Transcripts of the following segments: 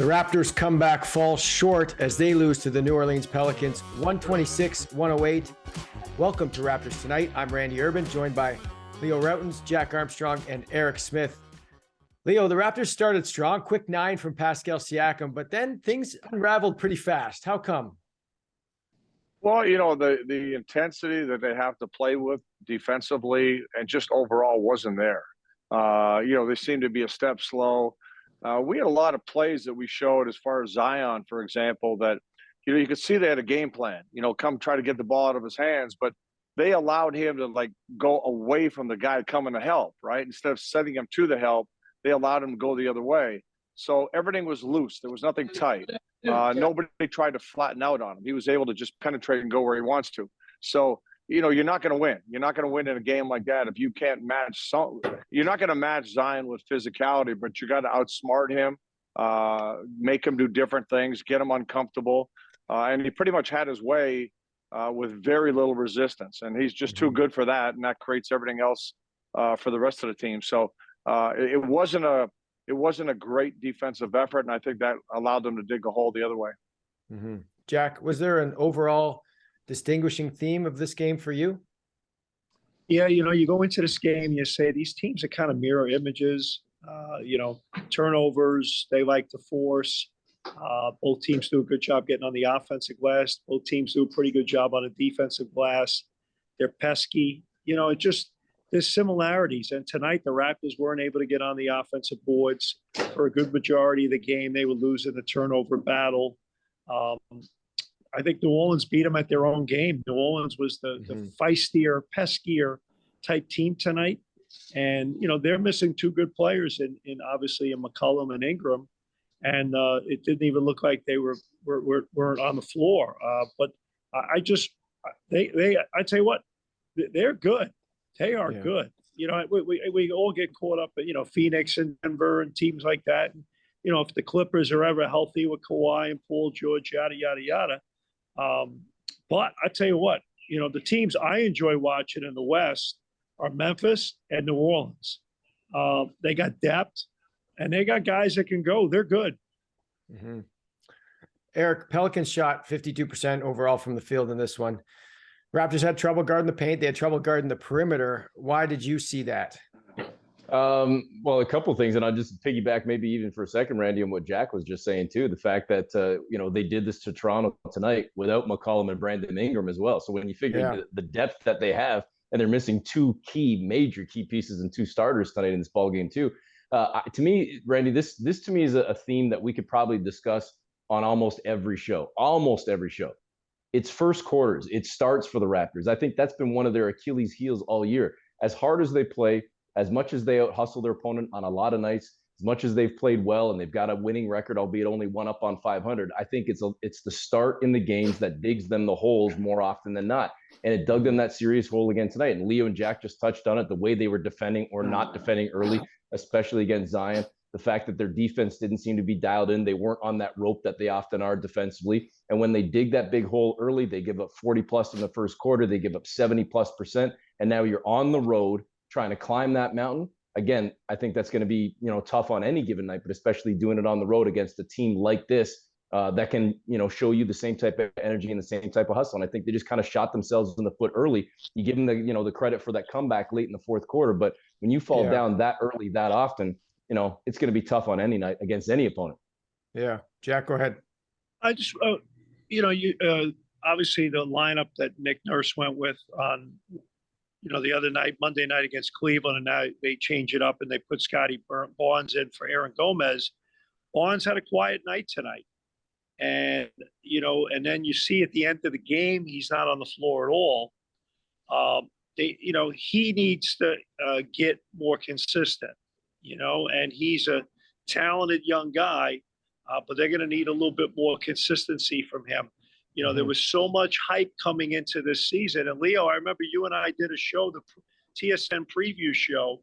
The Raptors' comeback falls short as they lose to the New Orleans Pelicans 126-108. Welcome to Raptors Tonight. I'm Randy Urban, joined by Leo Rautins, Jack Armstrong, and Eric Smith. Leo, the Raptors started strong, quick 9 from Pascal Siakam, but then things unraveled pretty fast. How come? Well, the intensity that they have to play with defensively and just overall wasn't there. They seemed to be a step slow. We had a lot of plays that we showed as far as Zion, for example, that, you could see they had a game plan, come try to get the ball out of his hands, but they allowed him to go away from the guy coming to help, right? Instead of sending him to the help, they allowed him to go the other way. So everything was loose. There was nothing tight. Nobody tried to flatten out on him. He was able to just penetrate and go where he wants to. So, you're not going to win. You're not going to win in a game like that if you can't match you're not going to match Zion with physicality, but you got to outsmart him, make him do different things, get him uncomfortable. And he pretty much had his way with very little resistance. And he's just too good for that. And that creates everything else for the rest of the team. So it wasn't a great defensive effort. And I think that allowed them to dig a hole the other way. Mm-hmm. Jack, was there an overall distinguishing theme of this game for you? Yeah, you go into this game, you say these teams are kind of mirror images. Turnovers, they like to force. Both teams do a good job getting on the offensive glass. Both teams do a pretty good job on the defensive glass. They're pesky. There's similarities. And tonight, the Raptors weren't able to get on the offensive boards for a good majority of the game. They were losing the turnover battle. I think New Orleans beat them at their own game. New Orleans was the feistier, peskier type team tonight. And, they're missing two good players in obviously in McCollum and Ingram. And it didn't even look like they weren't on the floor. But I tell you what, they're good. They are good. We all get caught up at, Phoenix and Denver and teams like that. And, if the Clippers are ever healthy with Kawhi and Paul George, yada, yada, yada. But I tell you what, the teams I enjoy watching in the West are Memphis and New Orleans. They got depth and they got guys that can go. They're good. Mm-hmm. Eric, Pelicans shot 52% overall from the field in this one. Raptors had trouble guarding the paint. They had trouble guarding the perimeter. Why did you see that? Well, a couple of things, and I'll just piggyback maybe even for a second, Randy, on what Jack was just saying too. The fact that they did this to Toronto tonight without McCollum and Brandon Ingram as well. So when you figure the depth that they have, and they're missing two major key pieces and two starters tonight in this ball game too. To me, Randy, this to me is a theme that we could probably discuss on almost every show. Almost every show. It's first quarters. It starts for the Raptors. I think that's been one of their Achilles heels all year. As hard as they play, as much as they out-hustle their opponent on a lot of nights, as much as they've played well and they've got a winning record, albeit only one up on 500, I think it's the start in the games that digs them the holes more often than not. And it dug them that serious hole again tonight. And Leo and Jack just touched on it, the way they were defending or not defending early, especially against Zion. The fact that their defense didn't seem to be dialed in. They weren't on that rope that they often are defensively. And when they dig that big hole early, they give up 40+ in the first quarter. They give up 70+%. And now you're on the road trying to climb that mountain. Again, I think that's going to be, tough on any given night, but especially doing it on the road against a team like this that can, show you the same type of energy and the same type of hustle. And I think they just kind of shot themselves in the foot early. You give them the credit for that comeback late in the fourth quarter, but when you fall down that early, that often, it's going to be tough on any night against any opponent. Yeah. Jack, go ahead. I just, obviously the lineup that Nick Nurse went with on, the other night, Monday night against Cleveland, and now they change it up and they put Scotty Barnes in for Aaron Gomez. Barnes had a quiet night tonight. And, and then you see at the end of the game, he's not on the floor at all. He needs to get more consistent, and he's a talented young guy, but they're going to need a little bit more consistency from him. There was so much hype coming into this season. And Leo, I remember you and I did a show, the TSN preview show.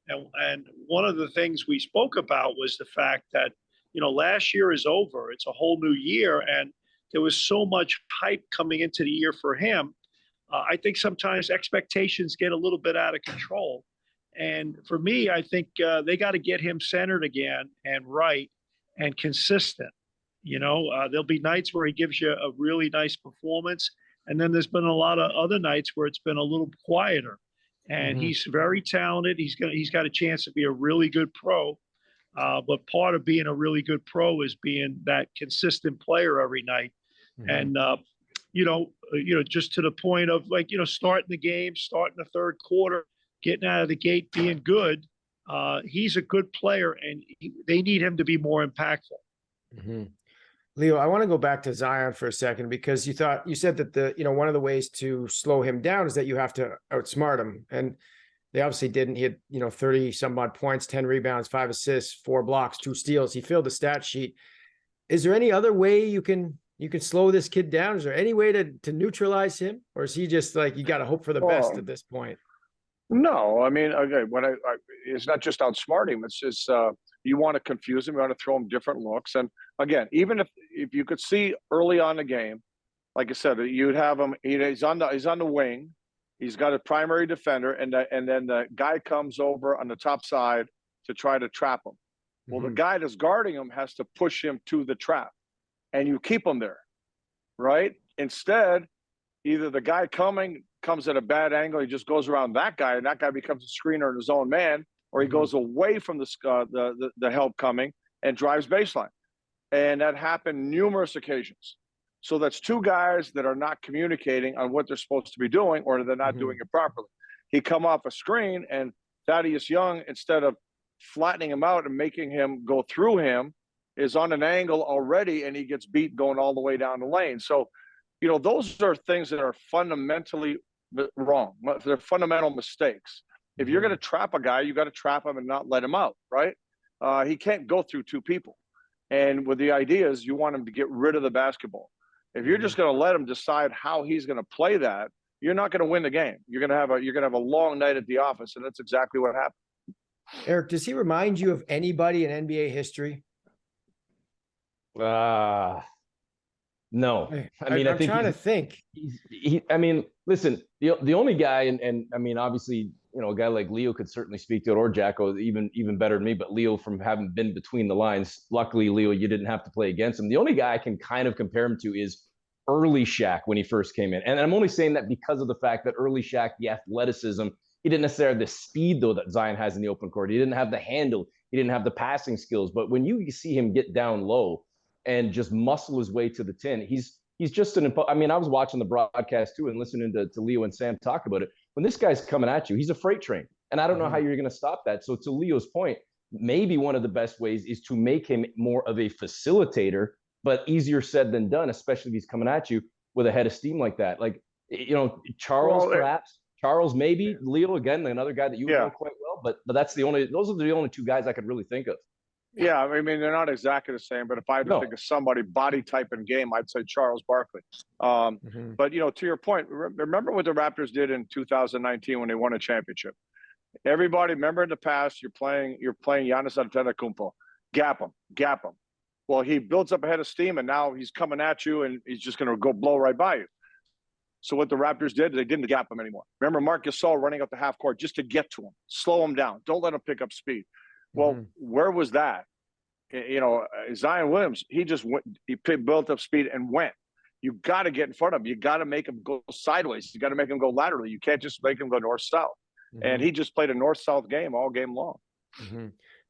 And one of the things we spoke about was the fact that, last year is over. It's a whole new year. And there was so much hype coming into the year for him. I think sometimes expectations get a little bit out of control. And for me, I think they got to get him centered again and right. and consistent. There'll be nights where he gives you a really nice performance, and then there's been a lot of other nights where it's been a little quieter. And he's very talented. He's got a chance to be a really good pro. But part of being a really good pro is being that consistent player every night. And just to the point of starting the game, starting the third quarter, getting out of the gate, being good. He's a good player, and they need him to be more impactful. Leo, I want to go back to Zion for a second, because you said that one of the ways to slow him down is that you have to outsmart him. And they obviously didn't. He had, 30 some odd points, 10 rebounds, 5 assists, 4 blocks, 2 steals. He filled the stat sheet. Is there any other way you can slow this kid down? Is there any way to neutralize him? Or is he just like, you got to hope for the best at this point? No, I mean, okay, it's not just outsmarting him. It's just you want to confuse him. You want to throw him different looks. And again, even if you could see early on the game, like I said, you'd have him. He's on the wing. He's got a primary defender, and then the guy comes over on the top side to try to trap him. Well, the guy that's guarding him has to push him to the trap, and you keep him there, right? Instead, either the guy comes at a bad angle, he just goes around that guy, and that guy becomes a screener in his own man, or he goes away from the help coming and drives baseline. And that happened numerous occasions. So that's 2 guys that are not communicating on what they're supposed to be doing, or they're not doing it properly. He come off a screen, and Thaddeus Young, instead of flattening him out and making him go through him, is on an angle already, and he gets beat going all the way down the lane. So, those are things that are fundamentally wrong. They're fundamental mistakes. If you're going to trap a guy, you got to trap him and not let him out, right? He can't go through 2 people. And with the idea is you want him to get rid of the basketball. If you're just going to let him decide how he's going to play that, you're not going to win the game. You're going to have a long night at the office, and that's exactly what happened. Eric, does he remind you of anybody in NBA history? No. I mean, I'm trying to think. Listen, the only guy, and I mean, obviously, a guy like Leo could certainly speak to it, or Jacko, even better than me, but Leo, from having been between the lines, luckily, Leo, you didn't have to play against him. The only guy I can kind of compare him to is early Shaq when he first came in. And I'm only saying that because of the fact that early Shaq, the athleticism, he didn't necessarily have the speed, though, that Zion has in the open court. He didn't have the handle. He didn't have the passing skills. But when you see him get down low and just muscle his way to the 10, he's just I was watching the broadcast too and listening to Leo and Sam talk about it. When this guy's coming at you, he's a freight train. And I don't know how you're going to stop that. So to Leo's point, maybe one of the best ways is to make him more of a facilitator, but easier said than done, especially if he's coming at you with a head of steam like that. Like, Charles, perhaps. Charles, maybe. Leo, again, another guy that you know quite well. But those are the only 2 guys I could really think of. Yeah, I mean, they're not exactly the same, but if I had to think of somebody body type and game, I'd say Charles Barkley. But, to your point, remember what the Raptors did in 2019 when they won a championship. Everybody, remember in the past, you're playing Giannis Antetokounmpo. Gap him. Well, he builds up a head of steam, and now he's coming at you, and he's just going to go blow right by you. So what the Raptors did, they didn't gap him anymore. Remember Marc Gasol running up the half court just to get to him, slow him down. Don't let him pick up speed. Well, where was that? Zion Williams, he just went, he built up speed and went. You got to get in front of him. You got to make him go sideways. You got to make him go laterally. You can't just make him go north-south. And he just played a north-south game all game long.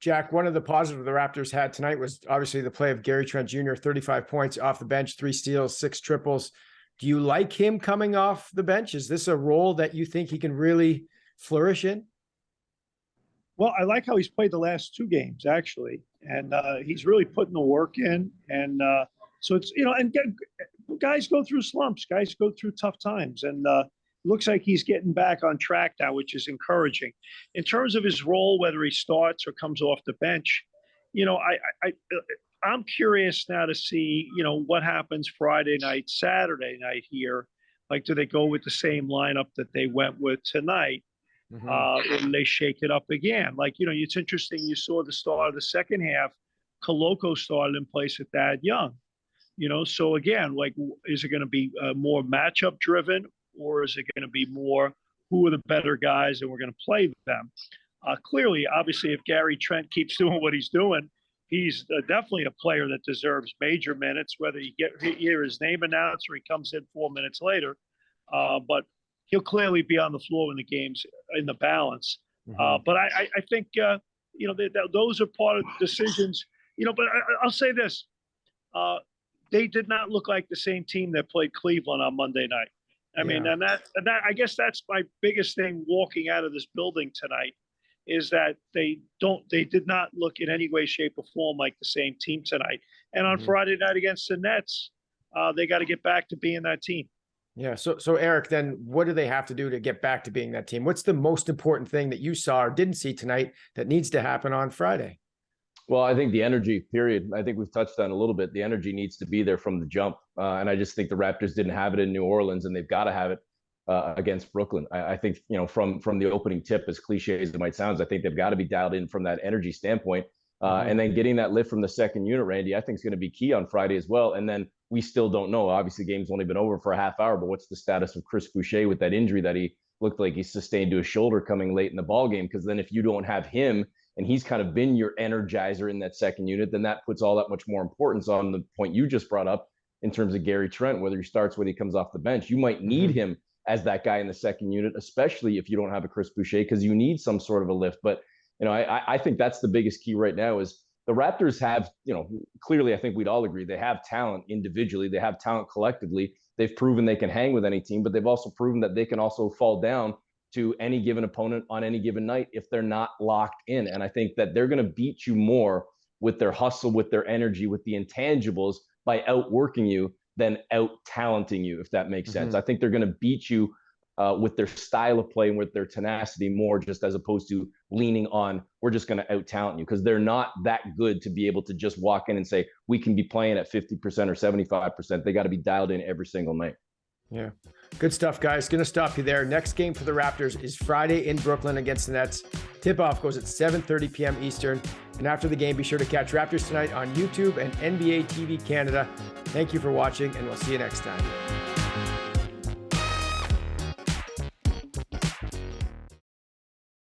Jack, one of the positives the Raptors had tonight was obviously the play of Gary Trent Jr., 35 points off the bench, 3 steals, 6 triples. Do you like him coming off the bench? Is this a role that you think he can really flourish in? Well, I like how he's played the last 2 games, actually. And he's really putting the work in. And so it's, and guys go through slumps. Guys go through tough times. And looks like he's getting back on track now, which is encouraging. In terms of his role, whether he starts or comes off the bench, I'm curious now to see, what happens Friday night, Saturday night here. Like, do they go with the same lineup that they went with tonight? Or they shake it up again? Like, it's interesting. You saw the start of the second half. Koloko started in place of Thad Young. So again, like, is it going to be more matchup driven, or is it going to be more who are the better guys and we're going to play them? Clearly, obviously, if Gary Trent keeps doing what he's doing, he's definitely a player that deserves major minutes, whether you hear his name announced or he comes in 4 minutes later. But he'll clearly be on the floor in the games in the balance. But I think, those are part of the decisions, but I'll say this. They did not look like the same team that played Cleveland on Monday night. I mean, and that I guess that's my biggest thing walking out of this building tonight is that they did not look in any way, shape, or form like the same team tonight. And on Friday night against the Nets, they got to get back to being that team. Yeah. So Eric, then what do they have to do to get back to being that team? What's the most important thing that you saw or didn't see tonight that needs to happen on Friday? Well, I think the energy, period. I think we've touched on a little bit. The energy needs to be there from the jump. And I just think the Raptors didn't have it in New Orleans, and they've got to have it against Brooklyn. I think, from the opening tip, as cliche as it might sound, I think they've got to be dialed in from that energy standpoint. And then getting that lift from the second unit, Randy, I think is going to be key on Friday as well. And then we still don't know. Obviously, the game's only been over for a half hour, but what's the status of Chris Boucher with that injury that he looked like he sustained to his shoulder coming late in the ball game? Because then if you don't have him, and he's kind of been your energizer in that second unit, then that puts all that much more importance on the point you just brought up in terms of Gary Trent, whether he starts, when he comes off the bench. You might need him as that guy in the second unit, especially if you don't have a Chris Boucher, because you need some sort of a lift. But, I think that's the biggest key right now is the Raptors have, clearly, I think we'd all agree, they have talent individually. They have talent collectively. They've proven they can hang with any team, but they've also proven that they can also fall down to any given opponent on any given night if they're not locked in. And I think that they're going to beat you more with their hustle, with their energy, with the intangibles by outworking you than out-talenting you, if that makes sense. I think they're going to beat you with their style of play and with their tenacity more, just as opposed to leaning on, we're just going to out-talent you, because they're not that good to be able to just walk in and say, we can be playing at 50% or 75%. They got to be dialed in every single night. Yeah. Good stuff, guys. Going to stop you there. Next game for the Raptors is Friday in Brooklyn against the Nets. Tip-off goes at 7:30 p.m. Eastern. And after the game, be sure to catch Raptors Tonight on YouTube and NBA TV Canada. Thank you for watching, and we'll see you next time.